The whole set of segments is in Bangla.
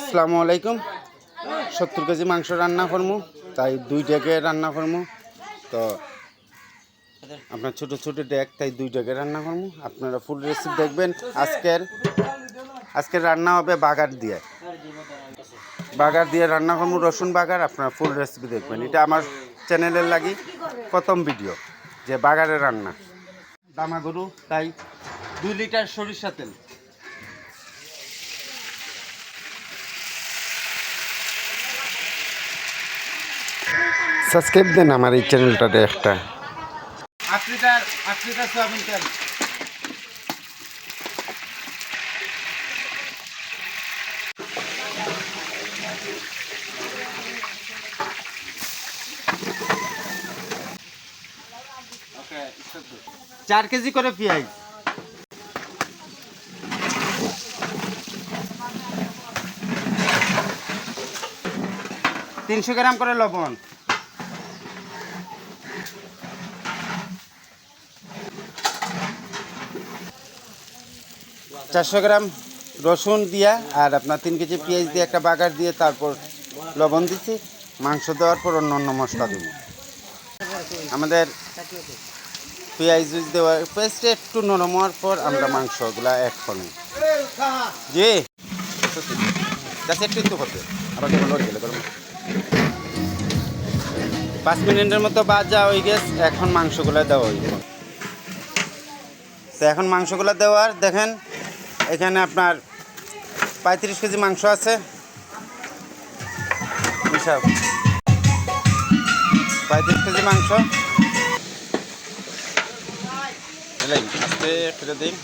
আসসালামু আলাইকুম। 70 কেজি মাংস রান্না করবো, তাই 2 ডেকে রান্না করবো। তো আপনার ছোট ছোট ডেক, তাই 2 ডেকে রান্না করবো। আপনারা ফুল রেসিপি দেখবেন। আজকের রান্না হবে বাগার দিয়ে রান্না করবো, রসুন বাগার। আপনারা ফুল রেসিপি দেখবেন। এটা আমার চ্যানেলের লাগি প্রথম ভিডিও, যে বাগারের রান্না। দামা গরু, তাই 2 লিটার সরিষা তেল। সাবস্ক্রাইব দেন আমার এই চ্যানেলটাতে একটা। 8 লিটার সয়াবিন তেল। ওকে, 4 কেজি করে পেঁয়াজ, 300 গ্রাম করে লবণ, 400 গ্রাম রসুন দিয়া, আর আপনার 3 কেজি পেঁয়াজ দিয়ে একটা বাগার দিয়ে, তারপর লবণ দিচ্ছি। মাংস দেওয়ার পর অন্য মশলা দেব। আমাদের পেঁয়াজ দেওয়ার পেস্টে একটু নরম হওয়ার পর আমরা মাংসগুলা অ্যাড করব। জি একটু করতে আবার গেলে 5 মিনিটের মতো বাজা হয়ে গেছে। এখন মাংসগুলো দেওয়া হইব। তো এখন মাংসগুলো দেওয়ার দেখেন, এখানে আপনার 35 কেজি মাংস আছে। 35 কেজি মাংস আস্তে ফিরে দিন।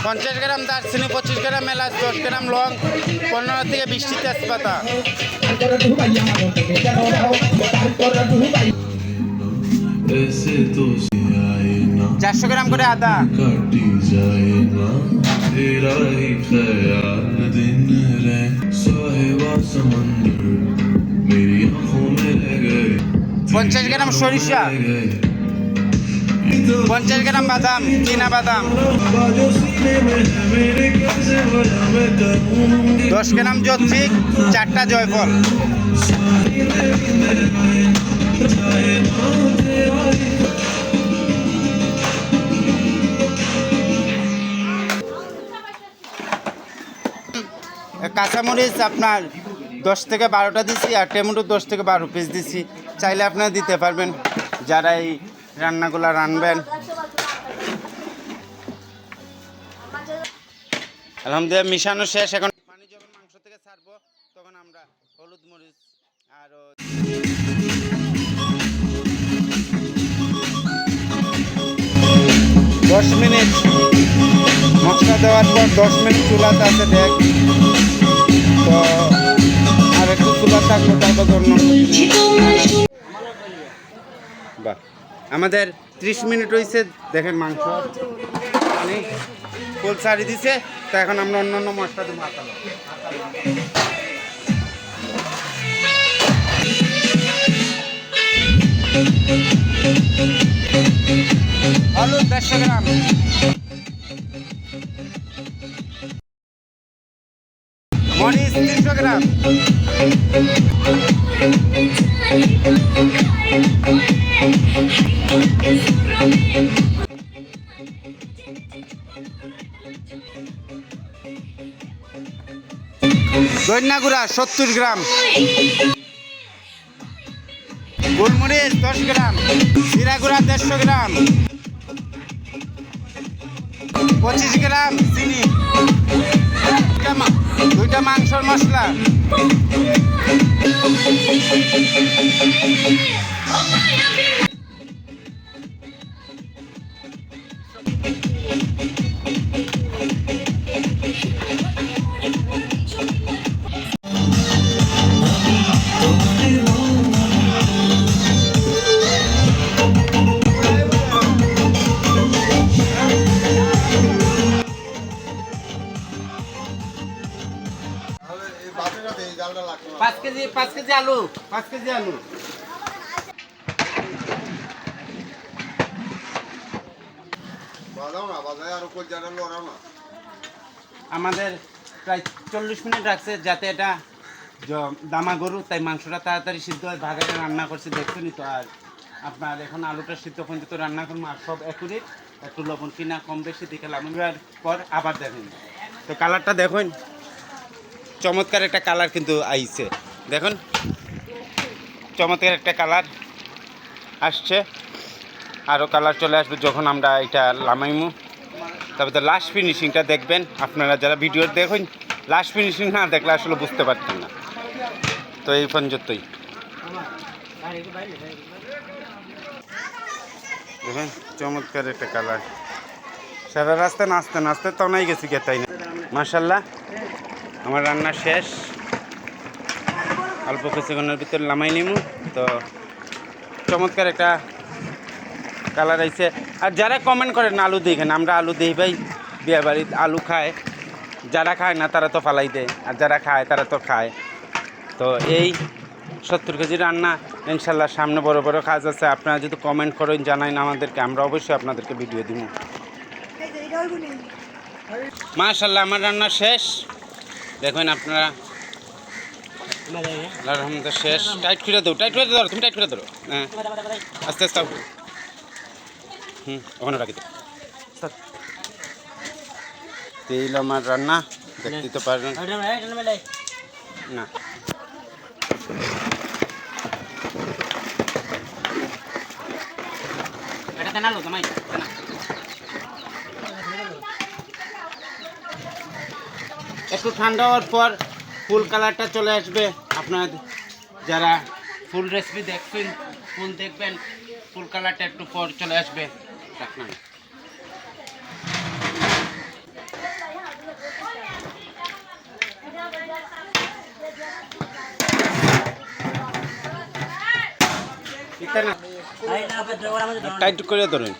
পঞ্চাশ গ্রাম দারচিনি, 25 গ্রাম এলাচ, 10 গ্রাম লং, 15 থেকে 20টি তেজপাতা। 400 গ্রাম করে আদা। পঞ্চাশ গ্রাম সরিষা, 50 গ্রাম বাদাম, চীনা বাদাম, 10 গ্রাম জয়ত্রী, 4টা জয়ফল। কাঁচামরিচ আপনার 10 থেকে 12টা দিছি, আর টমেটো 10 থেকে 12 পিস দিছি। চাইলে আপনারা দিতে পারবেন, যারা এই রান্নাগুলো রানবেন। আলহামদুলিল্লাহ মিশানো শেষ। এখন পানি যখন মাংস থেকে ছাড়বো, তখন আমরা হলুদ মরিচ আর 10 মিনিট মশলা দেওয়ার পর 10 মিনিট চুলাতে আছে দেখ। তো আর একটু চুলা থাকবো, তারপর অন্য। বাহ, আমাদের 30 মিনিট হয়েছে। দেখেন মাংস অনেক ফুল ছাড়ি দিছে। তো এখন আমরা অন্য মশলা দেবো। হলুদ 150 গ্রাম, মরিচ 300 গ্রাম, ধনিয়া গুঁড়া 70 গ্রাম, গোলমরিচ 10 গ্রাম, জিরা গুঁড়া 150 গ্রাম, 25 গ্রাম চিনি, 2টা মাংসর মশলা, 5 কেজি আলু 5 কেজি আলু। আমাদের প্রায় 40 মিনিট রাখছে যাতে এটা দামা গরু, তাই মাংসটা তাড়াতাড়ি সিদ্ধ হয়। ভাগাটা রান্না করছি দেখছেনই তো। আর আপনার এখন আলুটা সিদ্ধ পর্যন্ত রান্না করবো, আর সব একুরেট। একটু লবণ কিনা কম বেশি দিকে লাগানোর পর আবার দেখুন তো কালারটা দেখুন, চমৎকার একটা কালার কিন্তু আইছে। দেখুন চমৎকার একটা কালার আসছে, আরও কালার চলে আসবে যখন আমরা এটা লামাইমু। তারপরে লাস্ট ফিনিশিংটা দেখবেন আপনারা যারা ভিডিও দেখুন, লাস্ট ফিনিশিং না দেখলে আসলে বুঝতে পারতেন না। তো এই পর্যন্তই দেখেন চমৎকার একটা কালার। সারা রাস্তা নাচতে নাচতে তনাই গেছি কে, তাই না? মাশাল্লাহ আমার রান্না শেষ, অল্প কিছুক্ষণের ভিতর লামাই নিমু। তো চমৎকার একটা কালার আইছে। আর যারা কমেন্ট করেন আলু দেখেন, আমরা আলু দিই ভাই, বিয়ে বাড়িতে আলু খায়, যারা খায় না তারা তো ফালাই দেয়, আর যারা খায় তারা তো খায়। তো এই 70 কেজি রান্না ইনশাল্লাহ সামনে বড় বড় কাজ আছে। আপনারা যদি কমেন্ট করেন জানাইন আমাদেরকে, আমরা অবশ্যই আপনাদেরকে ভিডিও দিব। মাশাল্লাহ আমার রান্না শেষ, দেখুন আপনারা। আলহামদুলিল্লাহ শেষ। টাইট করে দাও, টাইট করে ধরো, তুমি টাইট করে ধরো। হ্যাঁ আস্তে আস্তে ওখানে রাখি দাও। তেল আমার রান্না দেখতে তো পারবেন না। একটু ঠান্ডা হওয়ার পর ফুল কালারটা চলে আসবে। আপনার যারা ফুল রেসিপি দেখবেন, ফুল দেখবেন, ফুল কালারটা একটু পর চলে আসবে। দেখবেন টাইট করে ধরেন।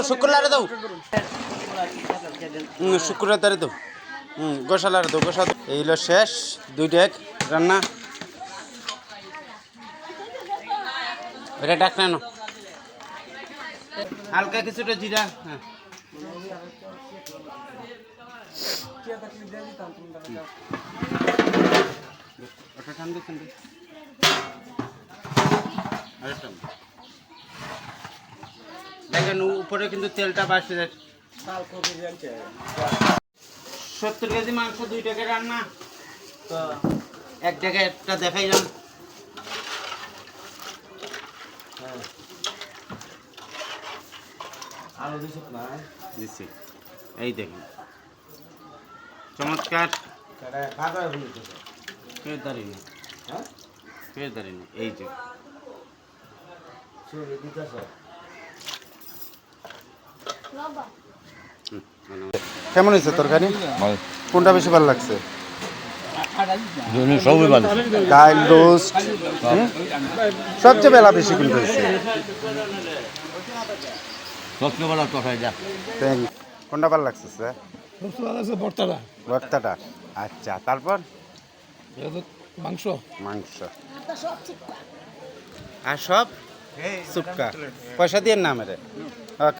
শুক্র লাড়া দাও, শুক্র তারে দাও, গোসা লাড়া দাও, গোসা। এই হলো শেষ 2 ডেক রান্না। এটা ডাক না হালকা কিছুটা জিরা। হ্যাঁ ওটা ঠান্ডা ঠান্ডা দেখেন উপরে কিন্তু তেলটা বাড়ছে। 70 কেজি মাংস 2 টাকা রান্না। তো 1 টাকা একটা দেখাইলাম। দিচ্ছি এই দেখুন চমৎকার। দাঁড়িয়ে এই যে কেমন হয়েছে তরকারি? কোনটা বেশি ভালো লাগছে? ডাল রোস্ট সবচেয়ে বেলা বেশি কোনটা হয়েছে? কোনটা ভালো লাগছে স্যার? ভর্তাটা। আচ্ছা তারপর মাংস মাংস আর সব সুক্কা। পয়সা দিয়ে না মেরে